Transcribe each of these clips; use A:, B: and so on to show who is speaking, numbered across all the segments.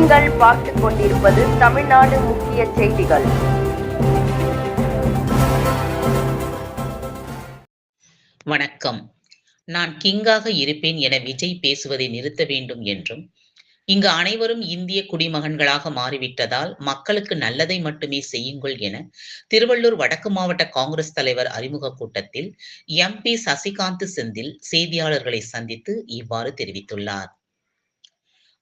A: நீங்கள் பார்த்துக் கொண்டிருப்பது தமிழ்நாடு முக்கிய செய்திகள்.
B: வணக்கம். நான் கிங்காக இருப்பேன் என விஜய் பேசுவதை நிறுத்த வேண்டும் என்றும், இங்கு அனைவரும் இந்திய குடிமகன்களாக மாறிவிட்டதால் மக்களுக்கு நல்லதை மட்டுமே செய்யுங்கள் என திருவள்ளூர் வடக்கு மாவட்ட காங்கிரஸ் தலைவர் அறிமுக கூட்டத்தில் எம்பி சசிகாந்த் செந்தில் செய்தியாளர்களை சந்தித்து இவ்வாறு தெரிவித்துள்ளார்.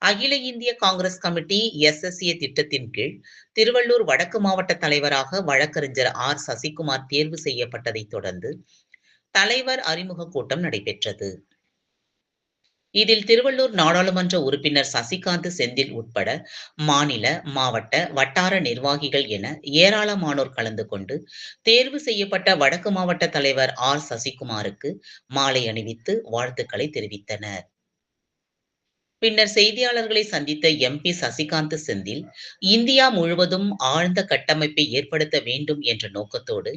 B: அகில இந்திய காங்கிரஸ் கமிட்டி எஸ்எஸ்ஏ திட்டத்தின் கீழ் திருவள்ளூர் வடக்கு மாவட்ட தலைவராக வழக்கறிஞர் ஆர் சசிகுமார் தேர்வு செய்யப்பட்டதை தொடர்ந்து தலைவர் அறிமுக கூட்டம் நடைபெற்றது. இதில் திருவள்ளூர் நாடாளுமன்ற உறுப்பினர் சசிகாந்த் செந்தில் உட்பட மாநில, மாவட்ட, வட்டார நிர்வாகிகள் என ஏராளமானோர் கலந்து கொண்டு தேர்வு செய்யப்பட்ட வடக்கு மாவட்ட தலைவர் ஆர் சசிகுமாருக்கு மாலை அணிவித்து வாழ்த்துக்களை தெரிவித்தனர். பின்னர் செய்தியாளர்களை சந்தித்த எம்பி சசிகாந்த் செந்தில், இந்தியா முழுவதும் ஆழ்ந்த கட்டமைப்பை ஏற்படுத்த வேண்டும் என்ற நோக்கத்தோடு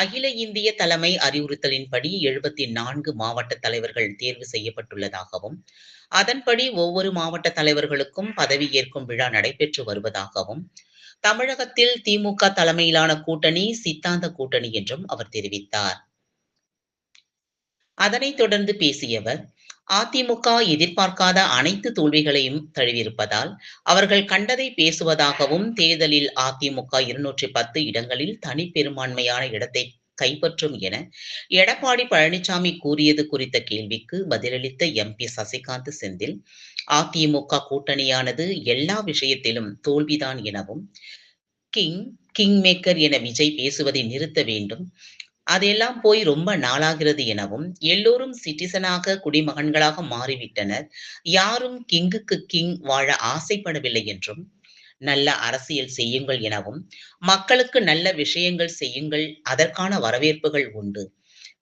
B: அகில இந்திய தலைமை அறிவுறுத்தலின்படி 74 மாவட்ட தலைவர்கள் தேர்வு செய்யப்பட்டுள்ளதாகவும், அதன்படி ஒவ்வொரு மாவட்ட தலைவர்களுக்கும் பதவியேற்கும் விழா நடைபெற்று வருவதாகவும், தமிழகத்தில் திமுக தலைமையிலான கூட்டணி சித்தாந்த கூட்டணி என்றும் அவர் தெரிவித்தார். அதனைத் தொடர்ந்து பேசிய அவர், அதிமுக எதிர்பார்க்காத அனைத்து தோல்விகளையும் தழுவியிருப்பதால் அவர்கள் கண்டதை பேசுவதாகவும், தேர்தலில் அதிமுக 210 இடங்களில் தனிப்பெரும்பான்மையான இடத்தை கைப்பற்றும் என எடப்பாடி பழனிசாமி கூறியது குறித்த கேள்விக்கு பதிலளித்த எம்பி சசிகாந்த் செந்தில், அதிமுக கூட்டணியானது எல்லா விஷயத்திலும் தோல்விதான் எனவும், கிங் மேக்கர் என விஜய் பேசுவதை நிறுத்த வேண்டும், அதெல்லாம் போய் ரொம்ப நாளாகிறது எனவும், எல்லோரும் சிட்டிசனாக குடிமகன்களாக மாறிவிட்டனர், யாரும் கிங்குக்கு கிங் வாழ ஆசைப்படவில்லை என்றும், நல்ல அரசியல் செய்யுங்கள் எனவும், மக்களுக்கு நல்ல விஷயங்கள் செய்யுங்கள், அதற்கான வரவேற்புகள் உண்டு,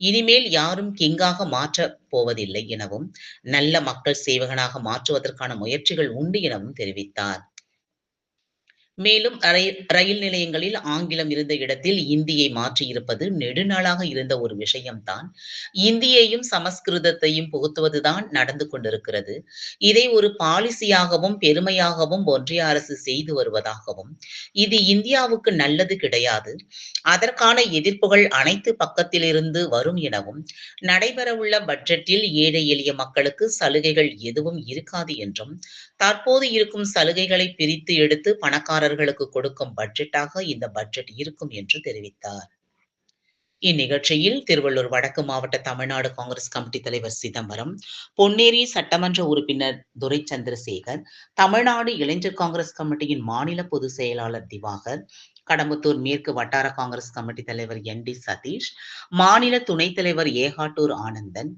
B: இனிமேல் யாரும் கிங்காக மாற்றப் போவதில்லை எனவும், நல்ல மக்கள் சேவகனாக மாற்றுவதற்கான முயற்சிகள் உண்டு எனவும் தெரிவித்தார். மேலும் ரயில் நிலையங்களில் ஆங்கிலம் இருந்த இடத்தில் இந்தியை மாற்றியிருப்பது நெடுநாளாக இருந்த ஒரு விஷயம்தான். இந்தியையும் சமஸ்கிருதத்தையும் புகுத்துவதுதான் நடந்து கொண்டிருக்கிறது. இதை ஒரு பாலிசியாகவும் பெருமையாகவும் ஒன்றிய அரசு செய்து வருவதாகவும், இது இந்தியாவுக்கு நல்லது கிடையாது, அதற்கான எதிர்ப்புகள் அனைத்து பக்கத்திலிருந்து வரும் எனவும், நடைபெறவுள்ள பட்ஜெட்டில் ஏழை எளிய மக்களுக்கு சலுகைகள் எதுவும் இருக்காது என்றும், தற்போது இருக்கும் சலுகைகளை பிரித்து எடுத்து பணக்காரர்களுக்கு கொடுக்கும் பட்ஜெட்டாக இந்த பட்ஜெட் இருக்கும் என்று தெரிவித்தார். இந்நிகழ்ச்சியில் திருவள்ளூர் வடக்கு மாவட்ட தமிழ்நாடு காங்கிரஸ் கமிட்டி தலைவர் சிதம்பரம், பொன்னேரி சட்டமன்ற உறுப்பினர் துரை சந்திரசேகர், தமிழ்நாடு இளைஞர் காங்கிரஸ் கமிட்டியின் மாநில பொதுச் செயலாளர் திவாகர், கடம்பத்தூர் மேற்கு வட்டார காங்கிரஸ் கமிட்டி தலைவர் என்.டி. சதீஷ், மாநில துணைத் தலைவர் ஏகாட்டூர் ஆனந்தன்,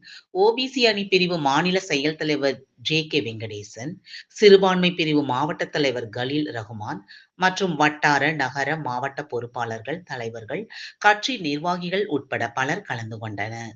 B: ஓபிசி அணி பிரிவு மாநில செயல் தலைவர் ஜே.கே. வெங்கடேசன், சிறுபான்மை பிரிவு மாவட்ட தலைவர் கலீல் ரகுமான் மற்றும் வட்டார, நகர, மாவட்ட பொறுப்பாளர்கள், தலைவர்கள், கட்சி நிர்வாகிகள் உட்பட பலர் கலந்து கொண்டனர்.